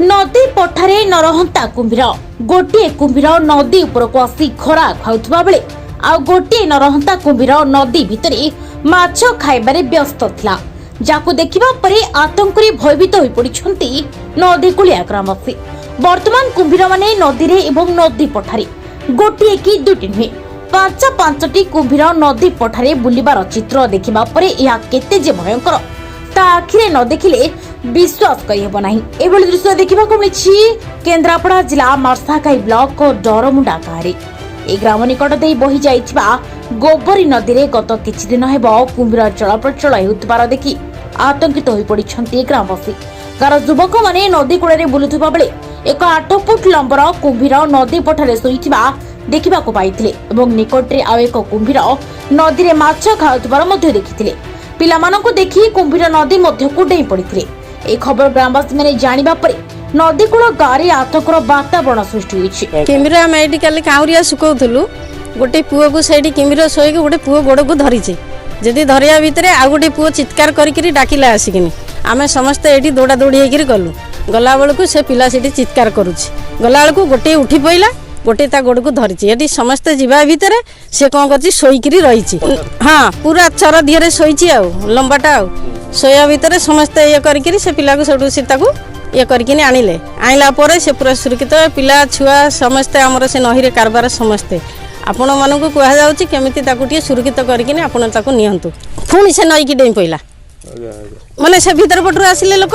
नदी पठारे नरहंता कुंभीर गोटे कुंभीर नदी उपरको आसी खरा खाउथबा बेले आ गोटे नरहंता कुंभीर नदी भितरे माछ खाइबारे व्यस्त थिला जाकु देखिबा परे आतंकरे भयभीत होई पडिछंती नदी कुलिया ग्रामवासी। वर्तमान कुंभीर माने नदी रे एवं नदी पठारे गोटे कि दुटी नुहे पांचटी कुंभीर नदी पठारे बुलिबार चित्र देखिबा परे या केते जे भयंकर ता आखिरे न देखिले विश्वास करिहेब नाही। एभली दृश्य देखिबा को मिछि केन्द्रापड़ा जिला मार्साकाई ब्लॉक डरमुंडा गाँव ए ग्राम निकट दे बही जाइथिबा गोबरी नदी रे गत किछि दिन हेबो कुंभीर चलप्रचल हेउतबार देखि आतंकित होई पडिछंती ग्रामवासी। गार युवक माने नदी कूଳରେ बुलुथिबा बेले एक 8 फुट लंबर कुंभीर नदी पठारे सोइथिबा देखिबा को पाइथिले एवं निकटरे आ एक कुंभीर नदी रे माछ खाउथबार मध्ये देखिथिले। पिलामानंकु देखि कुंभीर नदी मध्यकु डेई पडिथिले। ए खबर ग्रामवासी माने जानिबा परे नदी कूळ गारे आतंकर वातावरण सृष्टि होइछि। किमिरा मेडिकल काउरिया सुकौथलु गोटे पुओ को सेठी किमिरा सोई के गोटे पुओ गोड़ को धरिछि जदी धरिया भितरे आ गोटे पुओ चित्कार करिकरी डाकिला आसिकिनी आमे समस्त एठी दौड़ा दौड़ी हेकिरी गलु गला बेलकु से पिला सेठी चित्कार करूछि गला बेलकु गोटे उठी पइला गोटे ता गोड़ को धरिछि एठी समस्त जीवा भितरे से कोन करछि सोईकरी रहिछि। हां पूरा चर दियरे सोईछि आ लंबाटा आ सोया भितरे समस्त ये करिकरी से पिला को सडु सीताकू ये करिकनी आनिले आइला परे से पूरा सुरक्षित पिला छुआ समस्त हमर से नहिरे कारबार समस्त आपण मानकु कहा जाउछि केमिति ताकू टिए सुरक्षित करिकनी आपण ताकू नियंतु पुणी से नई की डेई पइला माने से भीतर पटरु आसिले लोक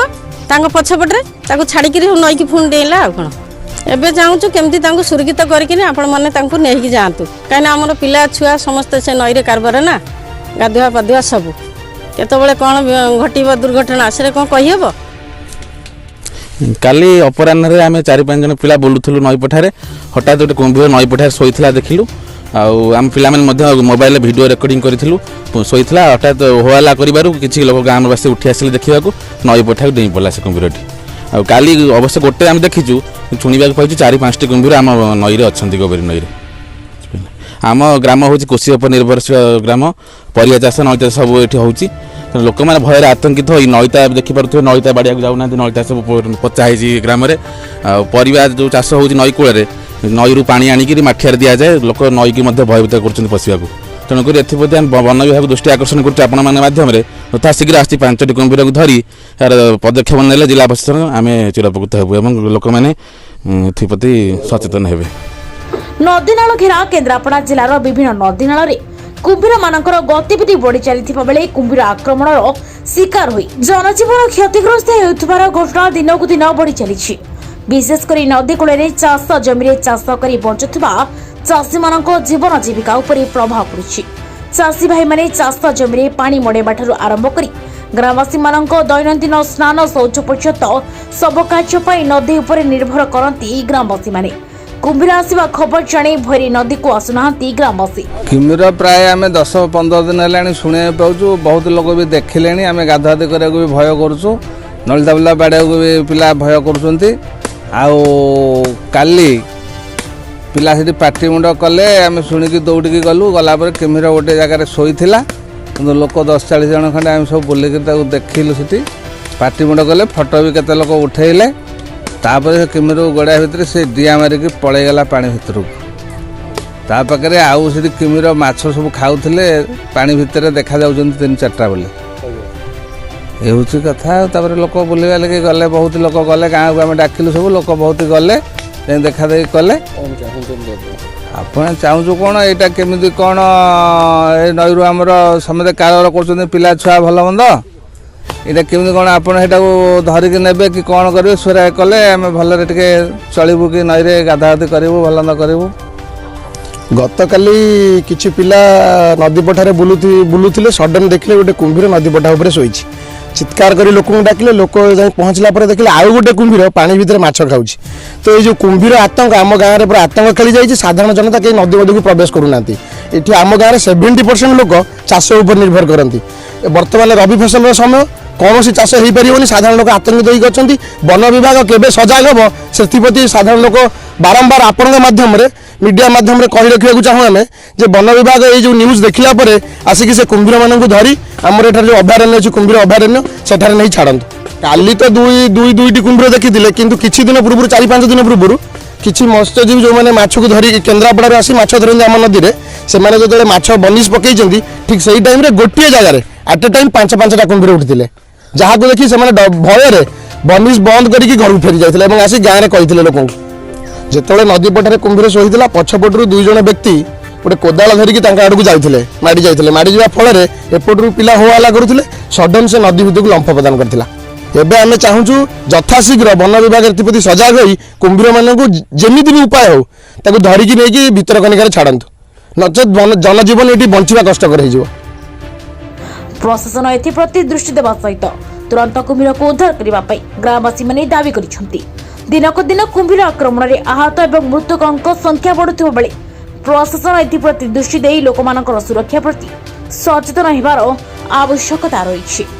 तांग पछ पटरे ताकू छाडी करी नई की फोन डेला आ कोन एबे जाउछु केमिति तांगु सुरक्षित करिकनी आपण माने तांगु नेही की जांतु काइना हमर पिला छुआ समस्त से नई रे कारबार ना गाधुआ पाधुआ सब केतबेले कोन घटिबो दुर्घटना से कोन कहियबो। काली अपराह्न आम 4-5 जन पिला बुलुलु नई पठारे हठात गोटे कुंभीर नई पठारे शोला देखिलु आम पिला मोबाइल भिडियो रेकर्डिंग करूँ शोला हठात होहल्ला कर लोक गाँववासी उठी आसिले देखा नई पठा डेई पड़ा से कुंभीरटी काली अवश्य गोटे आम देखीचु शुणा पाई 4-5टी कुंभीर आम नई अच्छा गोबरी नई आम ग्राम हूँ कोशी उपर निर्भरशील ग्राम परिया चाष नई चाष सब ये होची लोक मैंने भयर आतंकित हो नईता देखिपे नईता बाड़िया जाऊना नईता सब पचाई ग्राम परिवा जो चाष हो नई कूल नई पानी आणिक माठियार दि जाए लोक नई की भयभीत कर पशा तेणुक एप्रति वन विभाग दृष्टि आकर्षण करमाध्यम यथाशीघ्र आसी 5टी कुंभीर को धरी यार पदक्षेप ने जिला प्रशासन आम चिरपकृत हेबू और लोक मैंने एप्रति सचेतन हेबे। नदीनाल घेरा केन्द्रापड़ा जिलार विभिन्न नदीनाल कुंभीर मानकर गतिविधि बढ़ी चली बेले कुंभीर आक्रमण शिकार हुई जनजीवन क्षतिग्रस्त होउथबार घटना दिन को दिन बढ़ी चली। विशेषकर नदी कूल चाष जमी चाष कर बंचुवा चाषी मान जीवन जीविका उपर प्रभाव पड़ुछि। चाषी भाई माने चाष जमी पानी मड़ेबा ठारू आरंभ कर ग्रामवासी मान दैनंदिन स्नान शौच पर्यंत सब कार्य नदी उपर निर्भर करती ग्रामवासी माने। कुंभीर आसवा खबर जाने भरी नदी को आसुना ग्रामवासी। कुंभीर प्राय आम 10-15 दिन है शुणे पाचु बहुत लोग भी देखिले आम गाधुआधि करा भी भय करुँ नलिता बुला बाड़ा को भी पिला भय कर काली पिला से पाटी मुंड कले आम शुणिकी दौड़िकी गलु गलापर कुंभीर गोटे जगार शोला लोक 10-40 जन खंडे आम सब बुलिक देखिलु से पाटी मुंड कले फटो भी केते लोक उठेले तापर से कुंभीर गड़ा भितर से डिया मारिकी पलैगला पानी भितर ता पाखे आउ से कुंभीर माछ सब खाऊले पानी भितर देखा जाऊँ 3-4टा बोले ये हूँ कथा लोक बुलवा लगे गले बहुत लोक गले गाँव को आम डाकिलु सब लोक बहुत गले देखा देखी कले आप चाहूँ कौन यहाँ केमी कौन नई आमर समझे कार कर पिला छुआ भल मंद यहाँ केमी कौन आपटा धरिकी ने कि कौन करेंगे सोरा कले आम भलरे टे चलू कि नई गाधागाधि करूँ भल मंद करूँ। गतकाली किछि पिला नदी पठारे बुलुथिले सडन देखिले गोटे कुंभीर नदी पठा उपरे शोइछि चित्कार करी लोक डाकिले लोक जाई पहुँचला पर देखिले आउ गोटे कुंभीर पानी भितर माछ खाउछि। तो ये जो कुंभीर आतंक आम गाँव में पूरा आतंक खेली जाइए साधारण जनता कहीं नदी मध्य को प्रवेश करूना ये आम गाँव में 70% लोक चाष उपर निर्भर करती। बर्तमान रबी फसल समय कौन सी चाष हो पार साधारण लोक आतंकित होती वन विभाग केबे सजग हम से साधारण लोक बारंबार आपण माध्यम मीडिया माध्यम कही रखा चाहूँ आम जे वन विभाग ये जो न्यूज देखला आसिक से कुंभीर मान धरी आमर एठार जो अभयारण्य अच्छी कुंभीर अभयारण्य सेठारे नहीं छाड़तु काली तो दुईटी कुंभीर देखी किंतु किछि दिन पूर्व 4-5 दिन पूर्व किछि मत्स्यजीवी जो मैंने माछ को धरी केन्द्रापड़ा आसी माछ धरती आम नदी में से जो माछ बनिश पकई ठीक से टाइम गोटे जगार एट ए टाइम 5-5टा कुंभीर उठी जहाँ को देखी से भय बनिश बंद करके घर फेरी जाते आसी गाँव में कही लोक जिते नदी पठार कुंभीर शोता पछपटू 2 जण व्यक्ति गोटे कोदाल धरिकी आड़ को जाते माड़ी जा फल एपटू पिला हो हल्ला करुले सडन से नदी भितर लंफ प्रदान करथिला। एबे आमे चाहूँ यथाशीघ्र वन विभाग एप्रति सजग होई कुंभीर मानक जेमिति भी उपाय हो ताकू धरिकी नहीं भितरकनिकार छाड़तु नचेत जनजीवन ये बंचिवा कष्टकर हो। प्रशासन एप्रति दृष्टि देवा सहित तुरंत कुंभीर को उद्धार करने ग्रामवासी माने दावी करिसेंति। दिनक दिन कुंभीर आक्रमण में आहत और मृतकों संख्या बढ़ुथिबा बेले प्रशासन एप्रति दृष्टि देई लोकमानकर सुरक्षा प्रति सचेतन हेबार आवश्यकता रही।